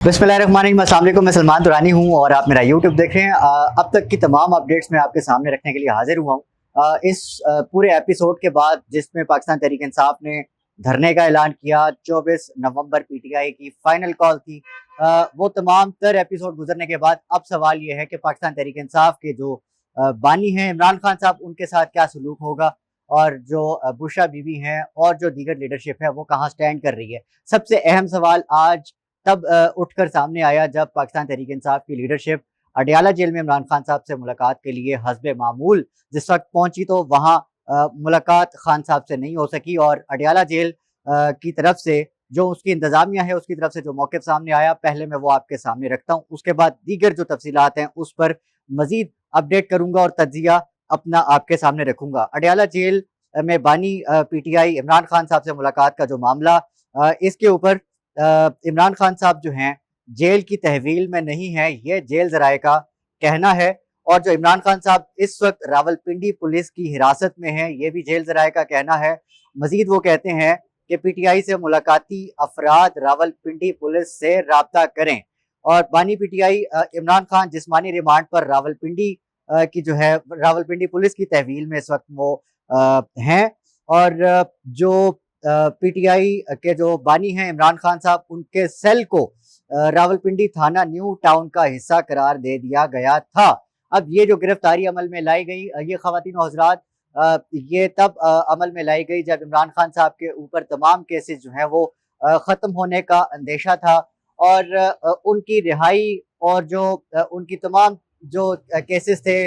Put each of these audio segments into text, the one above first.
बिस्मिल्लाहिर्रहमानिर्रहीम, अस्सलाम वालेकुम। मैं सलमान दुरानी हूँ और आप मेरा यूट्यूब देख रहे हैं। अब तक की तमाम अपडेट्स मैं आपके सामने रखने के लिए हाजिर हुआ हूँ। इस पूरे एपिसोड के बाद जिसमें पाकिस्तान तहरीक इंसाफ ने धरने का ऐलान किया, 24 नवंबर पीटीआई की फाइनल कॉल थी। वो तमाम तर एपिसोड गुजरने के बाद अब सवाल ये है कि पाकिस्तान तहरीक इंसाफ के जो बानी हैं इमरान खान साहब, उनके साथ क्या सलूक होगा और जो बुशरा बीवी हैं और जो दीगर लीडरशिप है वो कहाँ स्टैंड कर रही है। सबसे अहम सवाल आज तब उठकर सामने आया जब पाकिस्तान तहरीक इंसाफ की लीडरशिप अडयाला जेल में इमरान खान साहब से मुलाकात के लिए हस्बे मामूल जिस वक्त पहुंची, तो वहां मुलाकात खान साहब से नहीं हो सकी और अडयाला जेल की तरफ से जो उसकी इंतजामिया है उसकी तरफ से जो मौक़िफ़ सामने आया, पहले मैं वो आपके सामने रखता हूँ। उसके बाद दीगर जो तफसीलात हैं उस पर मजीद अपडेट करूंगा और तज्जिया अपना आपके सामने रखूंगा। अडयाला जेल में बानी पीटीआई इमरान खान साहब से मुलाकात का जो मामला, इसके ऊपर इमरान खान साहब जो हैं जेल की तहवील में नहीं है, ये जेल ज़राए का कहना है। और जो इमरान खान साहब इस वक्त रावलपिंडी पुलिस की हिरासत में हैं, ये भी जेल ज़राए का कहना है। मजीद वो कहते हैं कि पीटीआई से मुलाकाती अफराद रावलपिंडी पुलिस से राब्ता करें। और बानी पीटीआई इमरान खान जिस्मानी रिमांड पर रावलपिंडी की जो है रावलपिंडी पुलिस की तहवील में इस वक्त वो हैं। और जो पीटीआई के जो बानी हैं इमरान खान साहब, उनके सेल को रावलपिंडी थाना न्यू टाउन का हिस्सा करार दे दिया गया था। अब ये जो गिरफ्तारी अमल में लाई गई, ये ख़वातीन और हज़रात, ये तब अमल में लाई गई जब इमरान खान साहब के ऊपर तमाम केसेस जो हैं वो ख़त्म होने का अंदेशा था और उनकी रिहाई और जो उनकी तमाम जो केसेस थे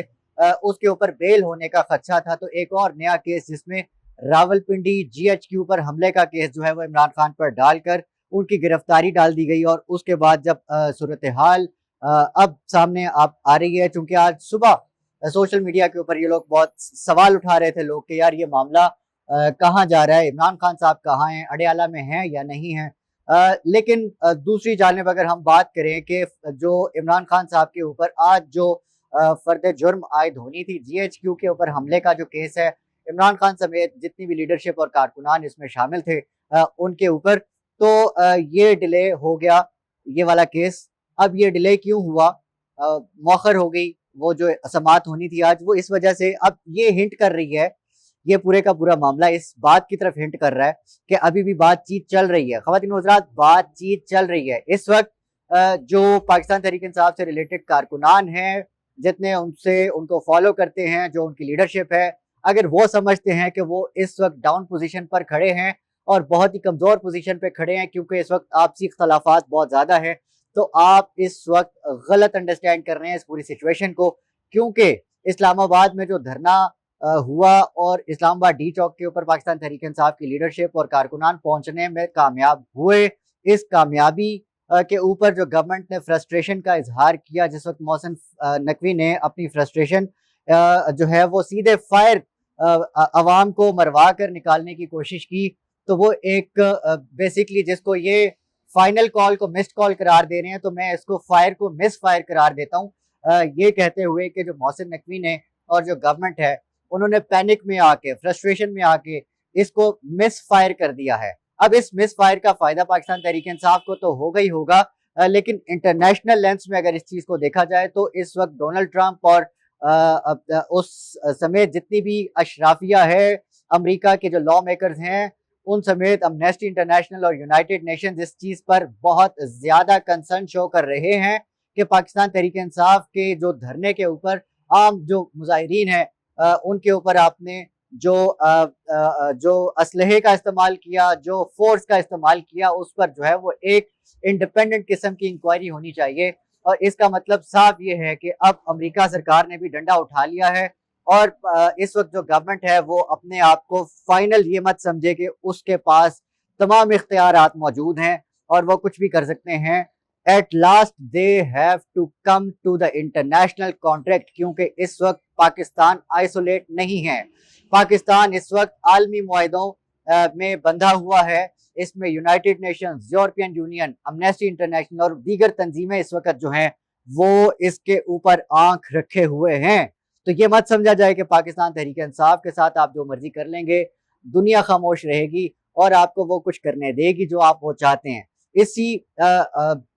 उसके ऊपर बेल होने का खदशा था। तो एक और नया केस जिसमें रावलपिंडी जीएचक्यू पर हमले का केस जो है वो इमरान खान पर डालकर उनकी गिरफ्तारी डाल दी गई। और उसके बाद जब सूरत हाल अब सामने आ रही है, चूंकि आज सुबह सोशल मीडिया के ऊपर ये लोग बहुत सवाल उठा रहे थे लोग कि यार ये मामला कहाँ जा रहा है, इमरान खान साहब कहाँ हैं, अडयाला में हैं या नहीं हैं। लेकिन दूसरी जानिब अगर हम बात करें कि जो इमरान खान साहब के ऊपर आज जो फर्द जुर्म आयद होनी थी, जीएचक्यू के ऊपर हमले का जो केस है, इमरान खान समेत जितनी भी लीडरशिप और कारकुनान इसमें शामिल थे उनके ऊपर, तो ये डिले हो गया ये वाला केस। अब ये डिले क्यों हुआ, मौखर हो गई वो जो समाअत होनी थी आज, वो इस वजह से अब ये हिंट कर रही है, ये पूरे का पूरा मामला इस बात की तरफ हिंट कर रहा है कि अभी भी बातचीत चल रही है। ख़वातीन और हज़रात, बातचीत चल रही है इस वक्त। जो पाकिस्तान तहरीक इंसाफ से रिलेटेड कारकुनान हैं, जितने उनसे उनको फॉलो करते हैं, जो उनकी लीडरशिप है, अगर वो समझते हैं कि वो इस वक्त डाउन पोजीशन पर खड़े हैं और बहुत ही कमज़ोर पोजीशन पे खड़े हैं क्योंकि इस वक्त आपसी इख्तलाफात बहुत ज़्यादा है, तो आप इस वक्त गलत अंडरस्टैंड कर रहे हैं इस पूरी सिचुएशन को। क्योंकि इस्लामाबाद में जो धरना हुआ और इस्लामाबाद डी चौक के ऊपर पाकिस्तान तहरीक इंसाफ की लीडरशिप और कारकुनान पहुंचने में कामयाब हुए, इस कामयाबी के ऊपर जो गवर्नमेंट ने फ्रस्ट्रेशन का इजहार किया, जिस वक्त मोहसिन नकवी ने अपनी फ्रस्ट्रेशन जो है वो सीधे फायर अवाम को मरवा कर निकालने की कोशिश की, तो वो एक बेसिकली जिसको ये फाइनल कॉल को मिस्ड कॉल करार दे रहे हैं, तो मैं इसको फायर को मिस फायर करार देता हूँ, ये कहते हुए कि जो मोहसिन नकवी ने और जो गवर्नमेंट है उन्होंने पैनिक में आके, फ्रस्ट्रेशन में आके इसको मिस फायर कर दिया है। अब इस मिस फायर का फायदा पाकिस्तान तहरीक इंसाफ को तो होगा ही होगा, लेकिन इंटरनेशनल लेंस में अगर इस चीज को देखा जाए तो इस वक्त डोनाल्ड ट्रंप और उस समेत जितनी भी अशराफिया है, अमेरिका के जो लॉ मेकर्स हैं, उन समेत अमनेस्टी इंटरनेशनल और यूनाइटेड नेशंस इस चीज पर बहुत ज्यादा कंसर्न शो कर रहे हैं कि पाकिस्तान तहरीक इंसाफ के जो धरने के ऊपर आम जो मुजाहिरीन हैं उनके ऊपर आपने जो असलहे का इस्तेमाल किया, जो फोर्स का इस्तेमाल किया, उस पर जो है वो एक इंडिपेंडेंट किस्म की इंक्वायरी होनी चाहिए। और इसका मतलब साफ ये है कि अब अमेरिका सरकार ने भी डंडा उठा लिया है और इस वक्त जो गवर्नमेंट है वो अपने आप को फाइनल ये मत समझे कि उसके पास तमाम इख्तियारात मौजूद हैं और वो कुछ भी कर सकते हैं। At last they have to come to the international contract, क्योंकि इस वक्त पाकिस्तान आइसोलेट नहीं है। पाकिस्तान इस वक्त आलमी मुआहदों में बंधा हुआ है। इसमें United Nations, European union, Amnesty international और दीगर तंजीमें इस वक्त जो हैं वो इसके ऊपर आंख रखे हुए हैं। तो ये मत समझा जाए कि पाकिस्तान तहरीक इंसाफ के साथ आप जो मर्जी कर लेंगे, दुनिया खामोश रहेगी और आपको वो कुछ करने देगी जो आप वो चाहते हैं। इसी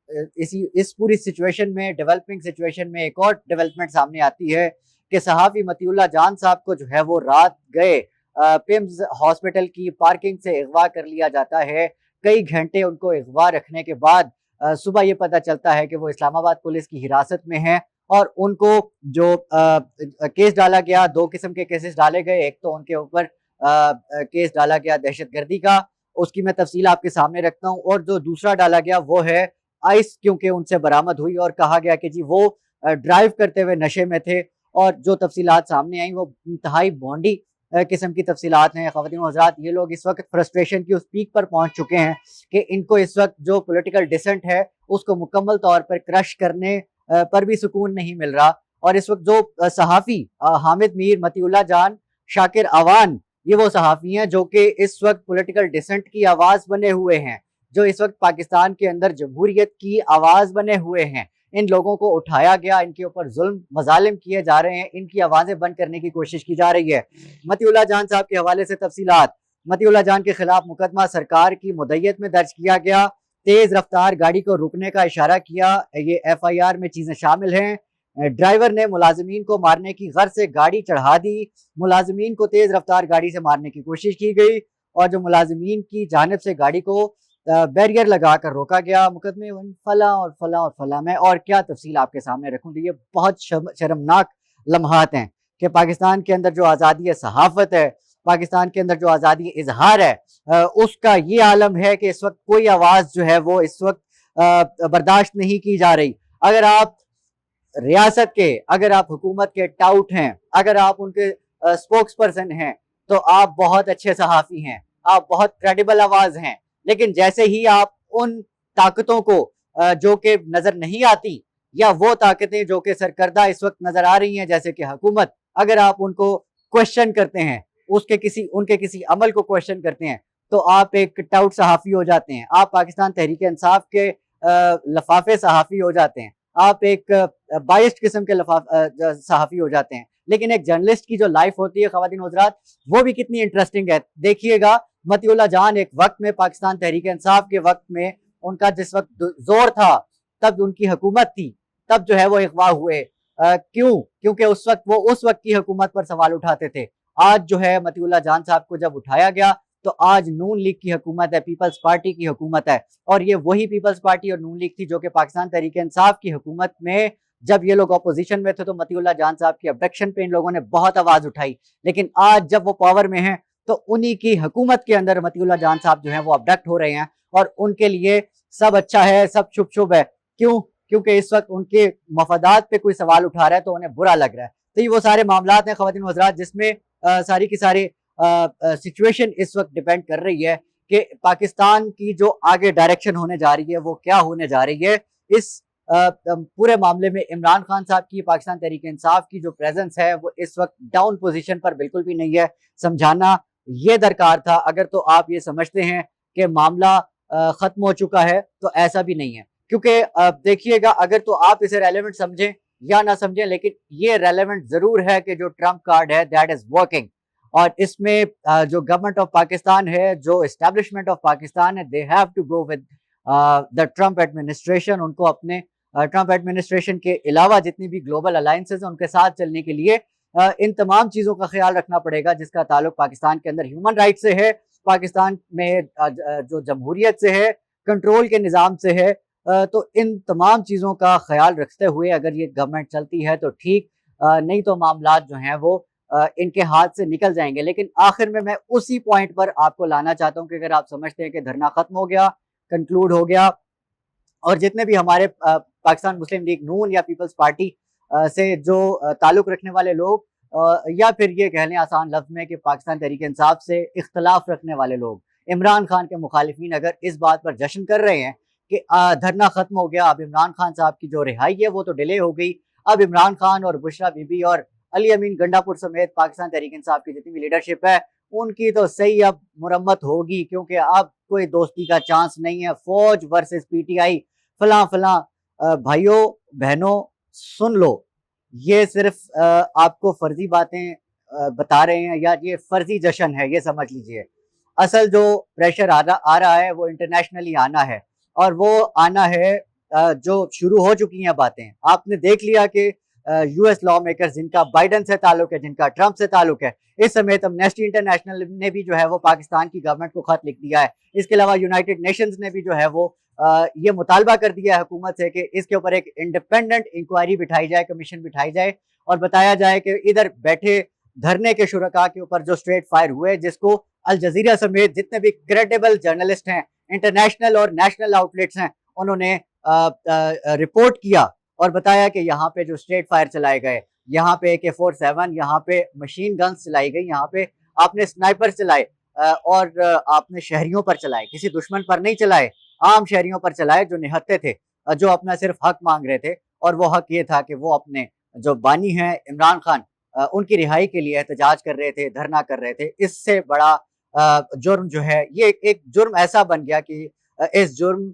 इस पूरी सिचुएशन में, डेवलपिंग सिचुएशन में एक और डेवलपमेंट सामने आती है कि सहाफ़ी मतीउल्लाह जान साहब को जो है वो रात गए पिम्स हॉस्पिटल की पार्किंग से अगवा कर लिया जाता है। कई घंटे उनको अगवा रखने के बाद सुबह ये पता चलता है कि वो इस्लामाबाद पुलिस की हिरासत में हैं और उनको जो केस डाला गया, 2 किस्म के केसेस डाले गए। एक तो उनके ऊपर केस डाला गया दहशतगर्दी का, उसकी मैं तफसील आपके सामने रखता हूँ, और जो दूसरा डाला गया वो है आइस, क्योंकि उनसे बरामद हुई और कहा गया कि जी वो ड्राइव करते हुए नशे में थे। और जो तफसीलात सामने आई वो इंतहाई भोंडी किस्म की तफसीलात हैं। ख़वातीन व हज़रात, ये लोग इस वक्त फ्रस्ट्रेशन की उस पीक पर पहुंच चुके हैं कि इनको इस वक्त जो पॉलिटिकल डिसेंट है उसको मुकम्मल तौर पर क्रश करने पर भी सुकून नहीं मिल रहा। और इस वक्त जो सहाफ़ी हामिद मीर, मतीउल्लाह जान, शाकिर अवान, ये वो सहाफ़ी हैं जो कि इस वक्त पॉलिटिकल डिसेंट की आवाज़ बने हुए हैं, जो इस वक्त पाकिस्तान के अंदर जमहूरियत की आवाज़ बने हुए हैं। इन लोगों को उठाया गया, इनके ऊपर जुल्म मजालिम किए जा रहे हैं, इनकी आवाज़ें बंद करने की कोशिश की जा रही है। मतीउल्लाह जान साहब के हवाले से तफसीलात। मतीउल्लाह जान के खिलाफ मुकदमा सरकार की मुद्दत में दर्ज किया गया। तेज रफ्तार गाड़ी को रुकने का इशारा किया, ये FIR में चीजें शामिल हैं। ड्राइवर ने मुलाजिमीन को मारने की गर्ज से गाड़ी चढ़ा दी। मुलाजिमीन को तेज रफ्तार गाड़ी से मारने की कोशिश की गई और जो मुलाजिमीन की जानिब से गाड़ी को बैरियर लगाकर रोका गया। मुकदमे फला और फला और फला। मैं और क्या तफसील आपके सामने रखूं, तो ये बहुत शर्मनाक लम्हात हैं कि पाकिस्तान के अंदर जो आज़ादी सहाफ़त है, पाकिस्तान के अंदर जो आज़ादी इजहार है, उसका ये आलम है कि इस वक्त कोई आवाज़ जो है वो इस वक्त बर्दाश्त नहीं की जा रही। अगर आप रियासत के, अगर आप हुकूमत के टाउट हैं, अगर आप उनके स्पोक्स पर्सन हैं, तो आप बहुत अच्छे सहाफ़ी हैं, आप बहुत क्रेडिबल आवाज़ हैं। लेकिन जैसे ही आप उन ताकतों को जो कि नज़र नहीं आती, या वो ताकतें जो कि सरकर्दा इस वक्त नज़र आ रही हैं जैसे कि हुकूमत, अगर आप उनको क्वेश्चन करते हैं, उनके किसी अमल को क्वेश्चन करते हैं, तो आप एक टाउट सहाफ़ी हो जाते हैं, आप पाकिस्तान तहरीक इंसाफ के लफाफे सहाफ़ी हो जाते हैं, आप एक बाइस्ड किस्म के सहाफ़ी हो जाते हैं। लेकिन एक जर्नलिस्ट की जो लाइफ होती है ख़वातीन व हज़रात, वो भी कितनी इंटरेस्टिंग है। देखिएगा, मतीउल्लाह जान एक वक्त में पाकिस्तान तहरीक इंसाफ के वक्त में, उनका जिस वक्त जोर था, तब उनकी हुकूमत थी, तब जो है वो अगवा हुए। क्यों? क्योंकि उस वक्त की हुकूमत पर सवाल उठाते थे। आज जो है मतीउल्लाह जान साहब को जब उठाया गया, तो आज नून लीग की हुकूमत है, पीपल्स पार्टी की हुकूमत है। और ये वही पीपल्स पार्टी और नून लीग थी जो कि पाकिस्तान तहरीक इंसाफ की हुकूमत में, जब ये लोग अपोजिशन में थे, तो मतीउल्लाह जान साहब की अबडक्शन पे इन लोगों ने बहुत आवाज उठाई। लेकिन आज जब वो पावर में हैं, तो उन्हीं की हुकूमत के अंदर मतीउल्लाह जान साहब जो है वो अबडक्ट हो रहे हैं, और उनके लिए सब अच्छा है, सब शुभ शुभ है। क्यों? क्योंकि इस वक्त उनके मफादात पे कोई सवाल उठा रहा है तो उन्हें बुरा लग रहा है। तो ये वो सारे मामलात हैं ख़वातीन व हज़रात, जिसमें सारी की सारी सिचुएशन इस वक्त डिपेंड कर रही है कि पाकिस्तान की जो आगे डायरेक्शन होने जा रही है वो क्या होने जा रही है। इस पूरे मामले में इमरान खान साहब की, पाकिस्तान तहरीक इंसाफ की जो प्रेजेंस है वो इस वक्त डाउन पोजीशन पर बिल्कुल भी नहीं है। समझाना ये दरकार था। अगर तो आप ये समझते हैं कि मामला खत्म हो चुका है, तो ऐसा भी नहीं है। क्योंकि देखिएगा, अगर तो आप इसे रेलेवेंट समझें या ना समझें, लेकिन ये रेलेवेंट जरूर है कि जो ट्रम्प कार्ड है दैट इज वर्किंग। और इसमें जो गवर्नमेंट ऑफ पाकिस्तान है, जो एस्टेब्लिशमेंट ऑफ पाकिस्तान है, they have to go with the Trump administration. उनको अपने ट्रम्प एडमिनिस्ट्रेशन के अलावा जितनी भी ग्लोबल अलायंसेज हैं उनके साथ चलने के लिए इन तमाम चीज़ों का ख्याल रखना पड़ेगा, जिसका ताल्लुक पाकिस्तान के अंदर ह्यूमन राइट से है, पाकिस्तान में जो जमहूरियत से है, कंट्रोल के निज़ाम से है। तो इन तमाम चीज़ों का ख्याल रखते हुए अगर ये गवर्नमेंट चलती है तो ठीक, नहीं तो मामला जो हैं वो इनके हाथ से निकल जाएंगे। लेकिन आखिर में मैं उसी पॉइंट पर आपको लाना चाहता हूँ कि अगर आप समझते हैं कि धरना खत्म हो गया, कंक्लूड हो गया, और जितने भी हमारे पाकिस्तान मुस्लिम लीग नून या पीपल्स पार्टी से जो ताल्लुक रखने वाले लोग, या फिर ये कह लें आसान लफ्ज में कि पाकिस्तान तहरीक इंसाफ से इख्तलाफ रखने वाले लोग, इमरान खान के मुखालिफिन अगर इस बात पर जश्न कर रहे हैं कि धरना खत्म हो गया, अब इमरान खान साहब की जो रिहाई है वो तो डिले हो गई, अब इमरान खान और बुशरा बीबी और अली अमीन गंडापुर समेत पाकिस्तान तहरीक इंसाफ की जितनी भी लीडरशिप है उनकी तो सही अब मुरम्मत होगी, क्योंकि अब कोई दोस्ती का चांस नहीं है। फौज वर्सेस PTI, फला फला। भाइयों बहनों सुन लो, ये सिर्फ आपको फर्जी बातें बता रहे हैं, या ये फर्जी जश्न है, ये समझ लीजिए। असल जो प्रेशर आ रहा है वो इंटरनेशनली आना है, और वो आना है जो शुरू हो चुकी हैं बातें, आपने देख लिया कि यूएस लॉ मेकर्स जिनका बाइडन से ताल्लुक है, जिनका ट्रंप से ताल्लुक है, इस समेत एमनेस्टी इंटरनेशनल ने भी जो है वो पाकिस्तान की गवर्नमेंट को खत लिख दिया है। इसके अलावा यूनाइटेड नेशंस ने भी जो है वो ये मुतालबा कर दिया है हुकूमत से कि इसके ऊपर एक इंडिपेंडेंट इंक्वायरी बिठाई जाए, कमीशन बिठाई जाए और बताया जाए कि इधर बैठे धरने के शुरका के ऊपर जो स्ट्रेट फायर हुए, जिसको अल जजीरा समेत जितने भी क्रेडिबल जर्नलिस्ट हैं, इंटरनेशनल और नेशनल आउटलेट्स हैं, उन्होंने रिपोर्ट किया और बताया कि यहाँ पे जो स्ट्रेट फायर चलाए गए, यहाँ पे AK-47, यहाँ पे मशीन गन्स चलाई गई, यहाँ पे आपने स्नाइपर चलाए और आपने शहरियों पर चलाए, किसी दुश्मन पर नहीं चलाए, आम शहरियों पर चलाए जो निहत्ते थे, जो अपना सिर्फ हक मांग रहे थे। और वो हक ये था कि वो अपने जो बानी हैं इमरान खान, उनकी रिहाई के लिए एहतजाज कर रहे थे, धरना कर रहे थे। इससे बड़ा जुर्म जो है, ये एक जुर्म ऐसा बन गया कि इस जुर्म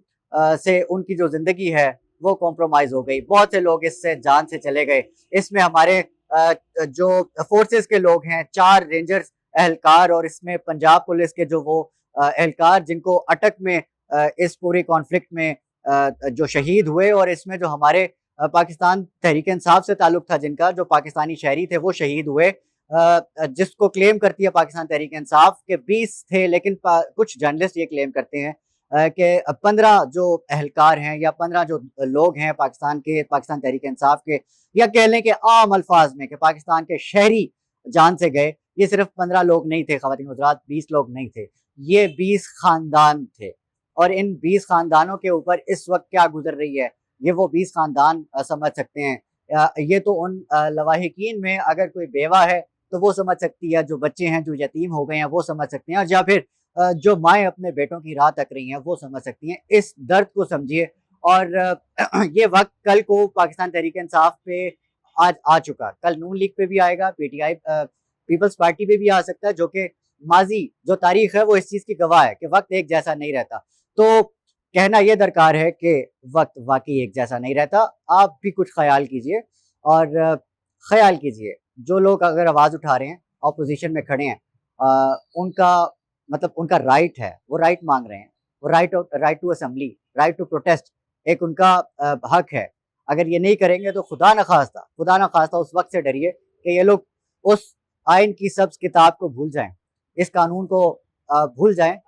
से उनकी जो जिंदगी है वो कॉम्प्रोमाइज हो गई। बहुत से लोग इससे जान से चले गए। इसमें हमारे जो फोर्सेस के लोग हैं, 4 रेंजर्स एहलकार और इसमें पंजाब पुलिस के जो वो एहलकार जिनको अटक में इस पूरी कॉन्फ्लिक्ट में जो शहीद हुए, और इसमें जो हमारे पाकिस्तान तहरीक इंसाफ से ताल्लुक था जिनका, जो पाकिस्तानी शहरी थे वो शहीद हुए। जिसको क्लेम करती है पाकिस्तान तहरीक इंसाफ के 20 थे, लेकिन कुछ जर्नलिस्ट ये क्लेम करते हैं कि 15 जो एहलकार हैं या 15 जो लोग हैं पाकिस्तान तहरीक इंसाफ के, या कह लें कि आम अल्फाज में कि पाकिस्तान के शहरी जान से गए। ये सिर्फ 15 लोग नहीं थे ख़वातीन हज़रात, 20 लोग नहीं थे, ये 20 खानदान थे। और इन 20 खानदानों के ऊपर इस वक्त क्या गुजर रही है, ये वो 20 खानदान समझ सकते हैं। ये तो उन लवाहिकीन में अगर कोई बेवा है तो वो समझ सकती है, जो बच्चे हैं जो यतीम हो गए हैं वो समझ सकते हैं, और या फिर जो माएँ अपने बेटों की राह तक रही हैं वो समझ सकती हैं। इस दर्द को समझिए। और ये वक्त कल को पाकिस्तान तहरीक इंसाफ पे आज आ चुका, कल नून लीग पे भी आएगा, PTI पीपल्स पार्टी पे भी आ सकता है, जो कि माजी जो तारीख है वो इस चीज़ की गवाह है कि वक्त एक जैसा नहीं रहता। तो कहना ये दरकार है कि वक्त वाकई एक जैसा नहीं रहता। आप भी कुछ ख्याल कीजिए और ख्याल कीजिए, जो लोग अगर आवाज़ उठा रहे हैं, अपोजिशन में खड़े हैं, उनका मतलब उनका राइट है, वो राइट मांग रहे हैं, वो right to assembly, right to protest एक उनका हक है। अगर ये नहीं करेंगे तो खुदा न खास्ता उस वक्त से डरिए कि ये लोग उस आइन की सब्ज किताब को भूल जाएं, इस कानून को भूल जाएं,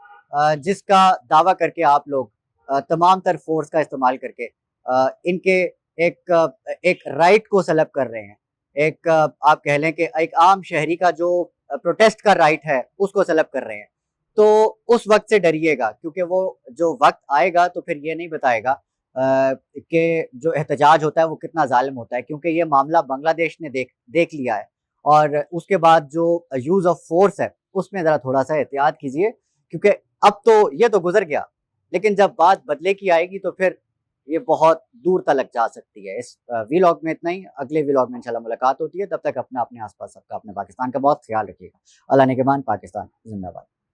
जिसका दावा करके आप लोग तमाम तर फोर्स का इस्तेमाल करके इनके एक राइट को सलब कर रहे हैं। एक आप कह लें कि एक आम शहरी का जो प्रोटेस्ट का राइट है उसको सलब कर रहे हैं। तो उस वक्त से डरिएगा, क्योंकि वो जो वक्त आएगा तो फिर ये नहीं बताएगा कि जो एहतजाज होता है वो कितना जालिम होता है, क्योंकि ये मामला बांग्लादेश ने देख लिया है। और उसके बाद जो यूज़ ऑफ फोर्स है उसमें ज़रा थोड़ा सा एहतियात कीजिए, क्योंकि अब तो ये तो गुजर गया, लेकिन जब बात बदले की आएगी तो फिर ये बहुत दूर तक जा सकती है। इस व्लॉग में इतना ही, अगले व्लॉग में इंशाल्लाह मुलाकात होती है। तब तक अपने आसपास सबका, अपने पाकिस्तान का बहुत ख्याल रखिएगा। अल्लाह निगहबान, पाकिस्तान जिंदाबाद।